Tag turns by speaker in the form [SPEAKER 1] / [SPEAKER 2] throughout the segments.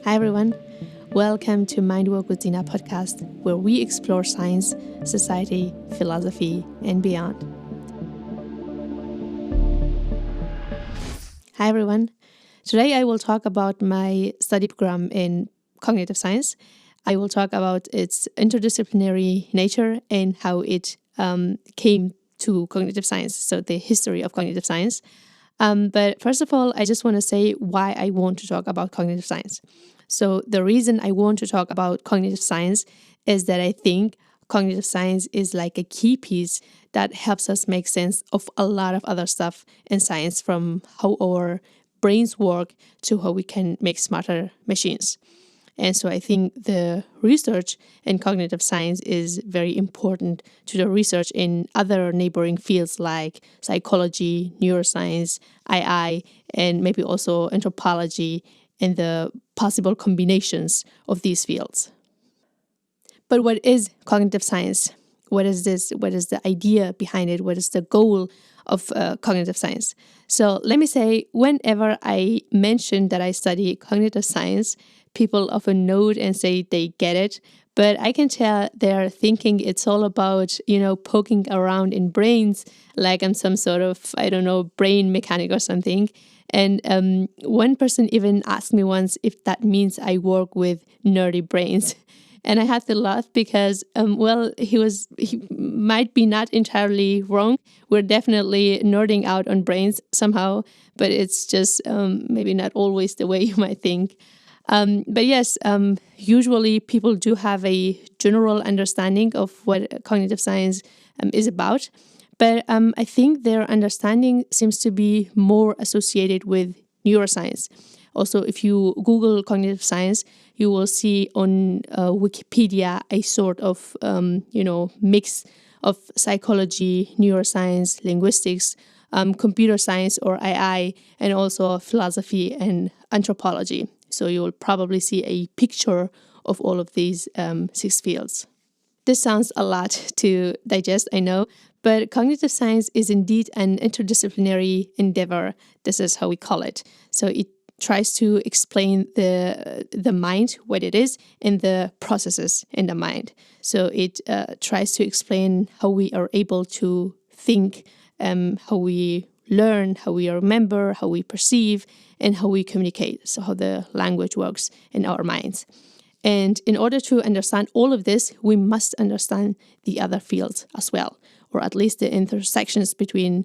[SPEAKER 1] Hi everyone, welcome to Mindwalk with Sina podcast, where we explore science, society, philosophy, and beyond. Hi everyone, today I will talk about my study program in cognitive science. I will talk about its interdisciplinary nature and how it came to cognitive science, so the history of cognitive science. But first of all, I just want to say why I want to talk about cognitive science. So the reason I want to talk about cognitive science is that I think cognitive science is like a key piece that helps us make sense of a lot of other stuff in science, from how our brains work to how we can make smarter machines. And so I think the research in cognitive science is very important to the research in other neighboring fields like psychology, neuroscience, AI, and maybe also anthropology and the possible combinations of these fields. But what is cognitive science? What is this? What is the idea behind it? What is the goal of cognitive science? So let me say, whenever I mention that I study cognitive science, people often nod and say they get it. But I can tell they're thinking it's all about, poking around in brains like I'm some sort of, brain mechanic or something. And one person even asked me once if that means I work with nerdy brains. And I had to laugh because, he might be not entirely wrong. We're definitely nerding out on brains somehow, but it's just maybe not always the way you might think. But yes, usually people do have a general understanding of what cognitive science is about. But I think their understanding seems to be more associated with neuroscience. Also, if you Google cognitive science, you will see on Wikipedia a sort of, mix of psychology, neuroscience, linguistics, computer science or AI, and also philosophy and anthropology. So you will probably see a picture of all of these 6 fields. This sounds a lot to digest, I know, but cognitive science is indeed an interdisciplinary endeavor. This is how we call it. So it tries to explain the mind, what it is, and the processes in the mind. So it tries to explain how we are able to think, how we learn, how we remember, how we perceive, and how we communicate. So how the language works in our minds. And in order to understand all of this, we must understand the other fields as well, or at least the intersections between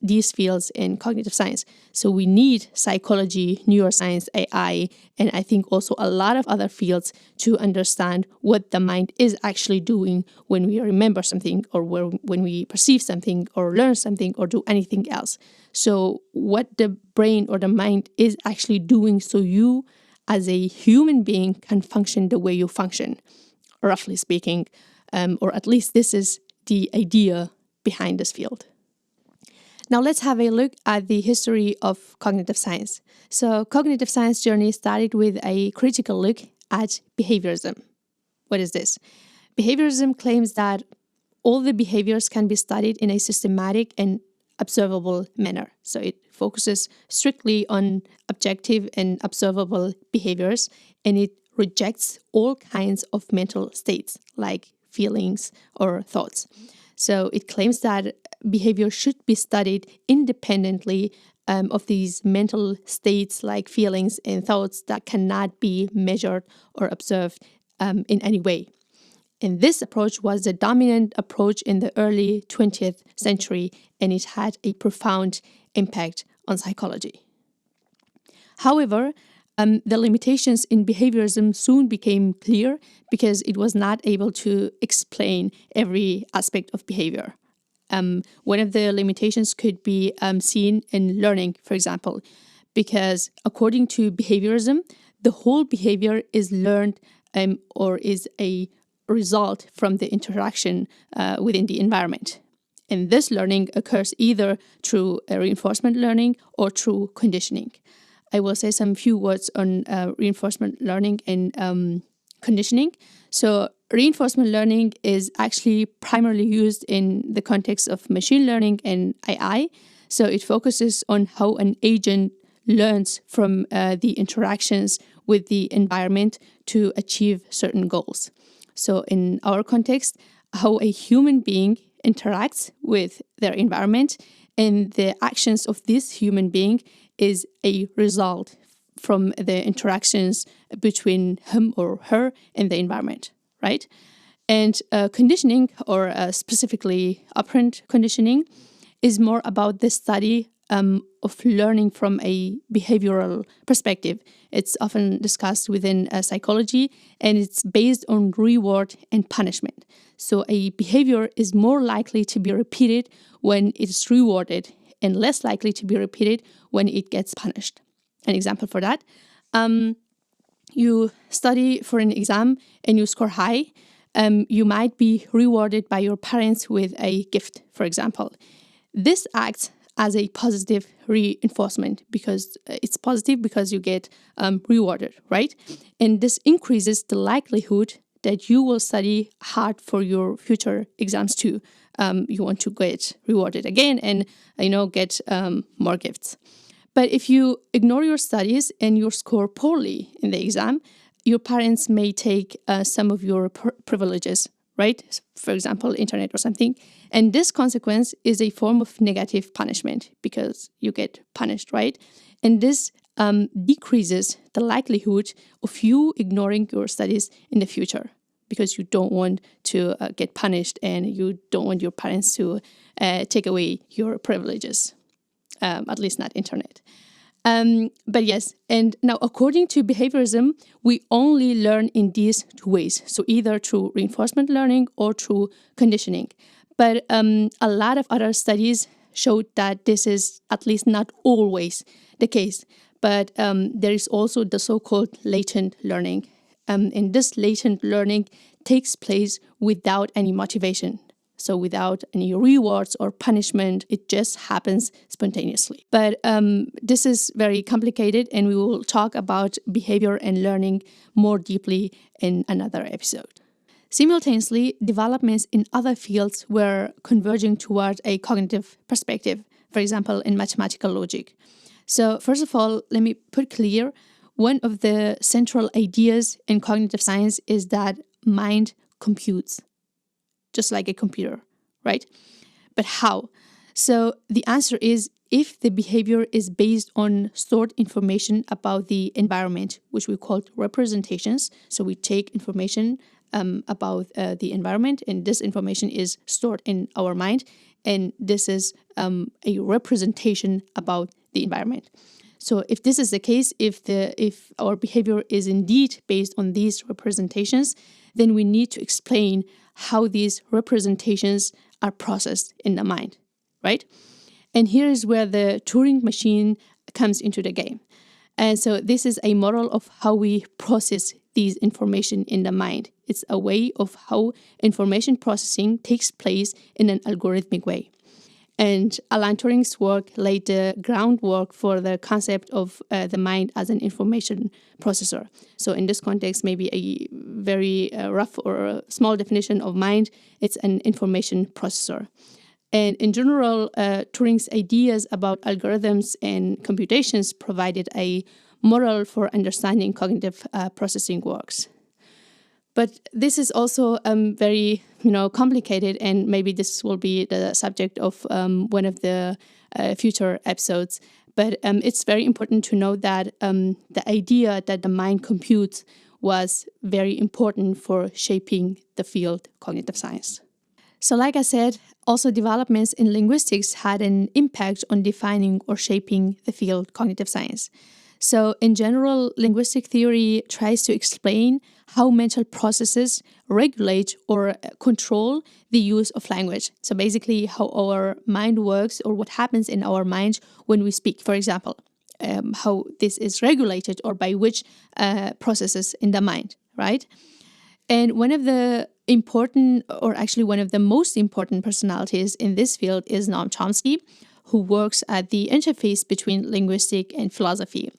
[SPEAKER 1] these fields in cognitive science. So we need psychology, neuroscience, AI, and I think also a lot of other fields to understand what the mind is actually doing when we remember something, or when we perceive something, or learn something, or do anything else. So what the brain or the mind is actually doing so you as a human being can function the way you function, roughly speaking, or at least this is the idea behind this field. Now let's have a look at the history of cognitive science. So cognitive science journey started with a critical look at behaviorism. What is this? Behaviorism claims that all the behaviors can be studied in a systematic and observable manner. So it focuses strictly on objective and observable behaviors, and it rejects all kinds of mental states like feelings or thoughts. So it claims that behavior should be studied independently of these mental states like feelings and thoughts that cannot be measured or observed in any way. And this approach was the dominant approach in the early 20th century, and it had a profound impact on psychology. However, the limitations in behaviorism soon became clear because it was not able to explain every aspect of behavior. One of the limitations could be seen in learning, for example, because according to behaviorism, the whole behavior is learned or is a result from the interaction within the environment. And this learning occurs either through reinforcement learning or through conditioning. I will say some few words on reinforcement learning and conditioning. So reinforcement learning is actually primarily used in the context of machine learning and AI. So it focuses on how an agent learns from the interactions with the environment to achieve certain goals. So in our context, how a human being interacts with their environment and the actions of this human being is a result from the interactions between him or her and the environment, right? And conditioning, or specifically operant conditioning, is more about the study of learning from a behavioral perspective. It's often discussed within psychology, and it's based on reward and punishment. So a behavior is more likely to be repeated when it's rewarded and less likely to be repeated when it gets punished. An example for that, you study for an exam and you score high. You might be rewarded by your parents with a gift, for example. This acts as a positive reinforcement because it's positive because you get rewarded, right? And this increases the likelihood that you will study hard for your future exams too. You want to get rewarded again and, get more gifts. But if you ignore your studies and you score poorly in the exam, your parents may take some of your privileges, right? For example, internet or something. And this consequence is a form of negative punishment because you get punished, right? And this decreases the likelihood of you ignoring your studies in the future because you don't want to get punished and you don't want your parents to take away your privileges, at least not internet. But yes, and now according to behaviorism, we only learn in these two ways. So either through reinforcement learning or through conditioning. But a lot of other studies showed that this is at least not always the case. But there is also the so-called latent learning. And this latent learning takes place without any motivation. So without any rewards or punishment, it just happens spontaneously. But this is very complicated, and we will talk about behavior and learning more deeply in another episode. Simultaneously, developments in other fields were converging toward a cognitive perspective, for example, in mathematical logic. So first of all, let me put clear, one of the central ideas in cognitive science is that mind computes, just like a computer, right? But how? So the answer is if the behavior is based on stored information about the environment, which we call representations. So we take information about the environment, and this information is stored in our mind, and this is a representation about the environment. So if this is the case, if our behavior is indeed based on these representations, then we need to explain how these representations are processed in the mind, right? And here is where the Turing machine comes into the game. And so this is a model of how we process these information in the mind. It's a way of how information processing takes place in an algorithmic way. And Alan Turing's work laid the groundwork for the concept of the mind as an information processor. So in this context, maybe a very rough or a small definition of mind, it's an information processor. And in general, Turing's ideas about algorithms and computations provided a model for understanding cognitive processing works. But this is also very, complicated, and maybe this will be the subject of one of the future episodes. But it's very important to know that the idea that the mind computes was very important for shaping the field cognitive science. So like I said, also developments in linguistics had an impact on defining or shaping the field cognitive science. So in general, linguistic theory tries to explain how mental processes regulate or control the use of language. So basically how our mind works or what happens in our mind when we speak, for example, how this is regulated or by which processes in the mind, right? And one of the important, or actually one of the most important personalities in this field is Noam Chomsky, who works at the interface between linguistics and philosophy.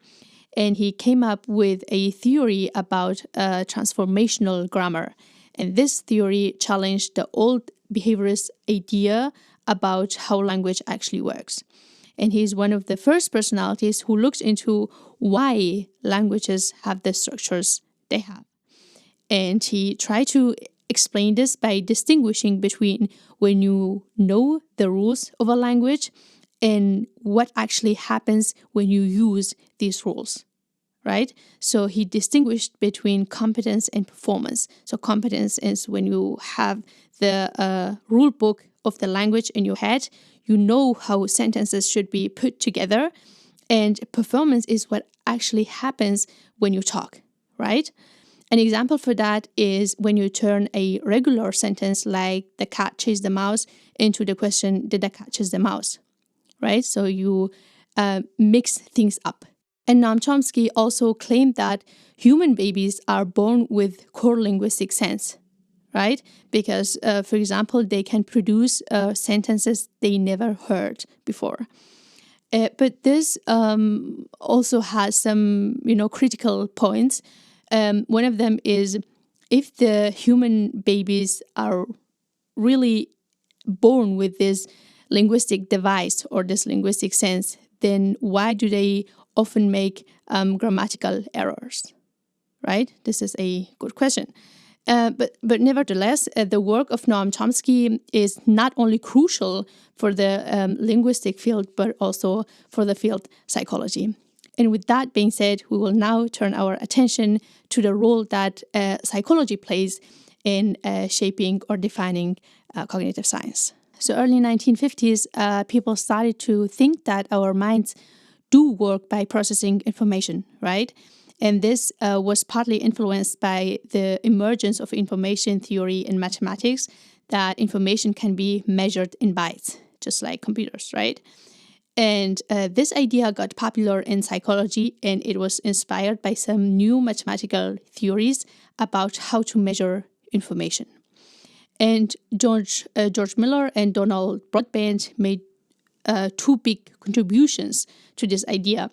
[SPEAKER 1] And he came up with a theory about transformational grammar. And this theory challenged the old behaviorist idea about how language actually works. And he's one of the first personalities who looked into why languages have the structures they have. And he tried to explain this by distinguishing between when you know the rules of a language and what actually happens when you use these rules, right? So he distinguished between competence and performance. So competence is when you have the rule book of the language in your head, you know how sentences should be put together, and performance is what actually happens when you talk, right? An example for that is when you turn a regular sentence like the cat chased the mouse into the question, did the cat chase the mouse, right? So you mix things up. And Noam Chomsky also claimed that human babies are born with core linguistic sense, right? Because, for example, they can produce sentences they never heard before. But this also has some, critical points. One of them is if the human babies are really born with this linguistic device or this linguistic sense, then why do they often make grammatical errors, right? This is a good question. But nevertheless, the work of Noam Chomsky is not only crucial for the linguistic field, but also for the field psychology. And with that being said, we will now turn our attention to the role that psychology plays in shaping or defining cognitive science. So early 1950s, people started to think that our minds do work by processing information, right? And this was partly influenced by the emergence of information theory in mathematics, that information can be measured in bytes, just like computers, right? And this idea got popular in psychology, and it was inspired by some new mathematical theories about how to measure information. And George Miller and Donald Broadbent made two big contributions to this idea.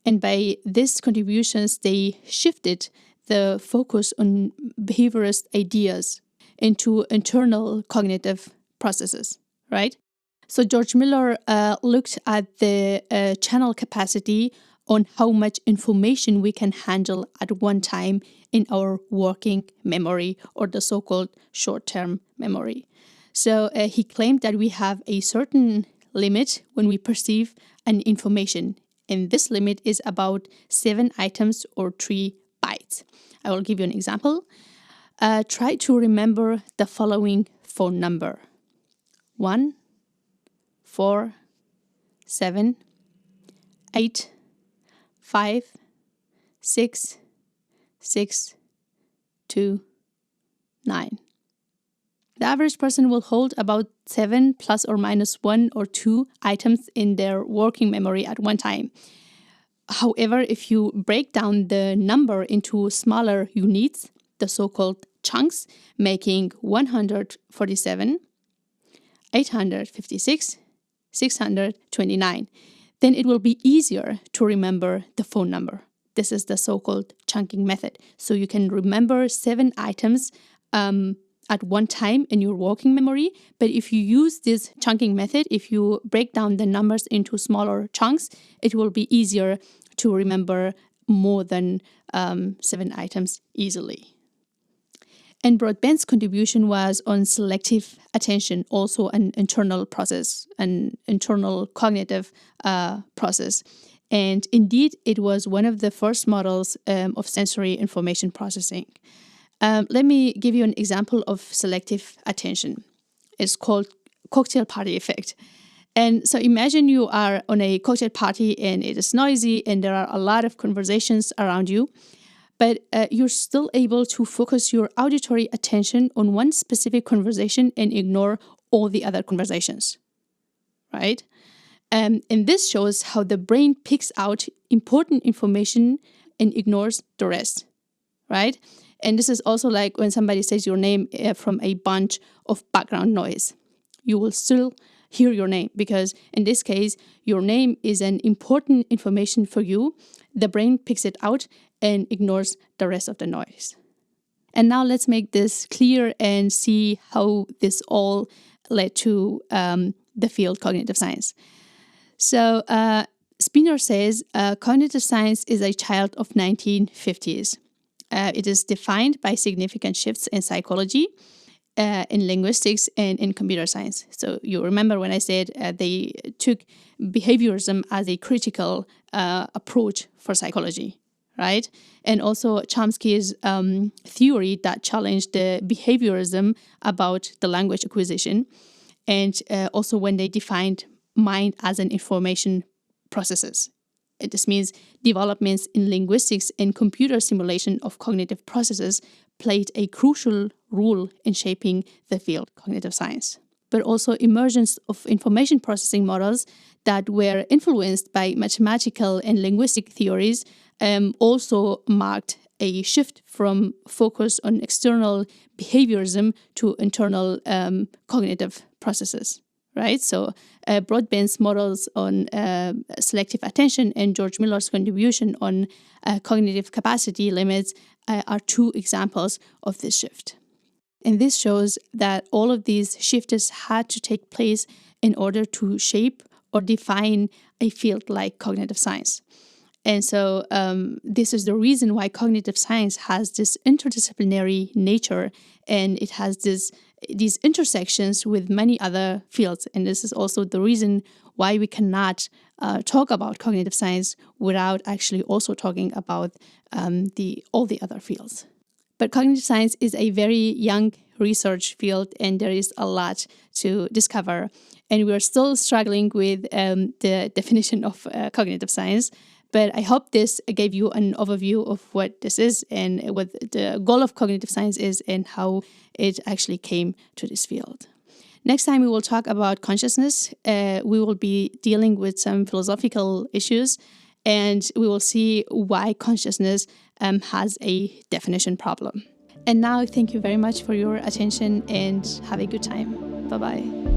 [SPEAKER 1] And by these contributions, they shifted the focus on behaviorist ideas into internal cognitive processes, right? So George Miller looked at the channel capacity on how much information we can handle at one time in our working memory, or the so-called short-term memory. So he claimed that we have a certain limit when we perceive an information, and this limit is about 7 items or 3 bytes. I will give you an example. Try to remember the following phone number: 1 4 7 8 5 6 6 2 9. The average person will hold about 7 plus or minus 1 or 2 items in their working memory at one time. However, if you break down the number into smaller units, the so-called chunks, making 147, 856, 629, then it will be easier to remember the phone number. This is the so-called chunking method. So you can remember 7 items at one time in your working memory. But if you use this chunking method, if you break down the numbers into smaller chunks, it will be easier to remember more than 7 items easily. And Broadbent's contribution was on selective attention, also an internal process, an internal cognitive process. And indeed, it was one of the first models of sensory information processing. Let me give you an example of selective attention. It's called cocktail party effect. And so imagine you are on a cocktail party and it is noisy and there are a lot of conversations around you, but you're still able to focus your auditory attention on one specific conversation and ignore all the other conversations, right? And this shows how the brain picks out important information and ignores the rest, right? And this is also like when somebody says your name from a bunch of background noise. You will still hear your name because in this case, your name is an important information for you. The brain picks it out and ignores the rest of the noise. And now let's make this clear and see how this all led to the field cognitive science. So Spinner says cognitive science is a child of 1950s. It is defined by significant shifts in psychology, in linguistics, and in computer science. So you remember when I said they took behaviorism as a critical approach for psychology, right? And also Chomsky's theory that challenged the behaviorism about the language acquisition, and also when they defined mind as an information processes. This means developments in linguistics and computer simulation of cognitive processes played a crucial role in shaping the field cognitive science. But also emergence of information processing models that were influenced by mathematical and linguistic theories also marked a shift from focus on external behaviorism to internal cognitive processes. Right, so Broadbent's models on selective attention and George Miller's contribution on cognitive capacity limits are two examples of this shift. And this shows that all of these shifts had to take place in order to shape or define a field like cognitive science. And so this is the reason why cognitive science has this interdisciplinary nature, and it has these intersections with many other fields. And this is also the reason why we cannot talk about cognitive science without actually also talking about all the other fields. But cognitive science is a very young research field, and there is a lot to discover. And we're still struggling with the definition of cognitive science. But I hope this gave you an overview of what this is and what the goal of cognitive science is and how it actually came to this field. Next time we will talk about consciousness. We will be dealing with some philosophical issues, and we will see why consciousness has a definition problem. And now, thank you very much for your attention and have a good time. Bye-bye.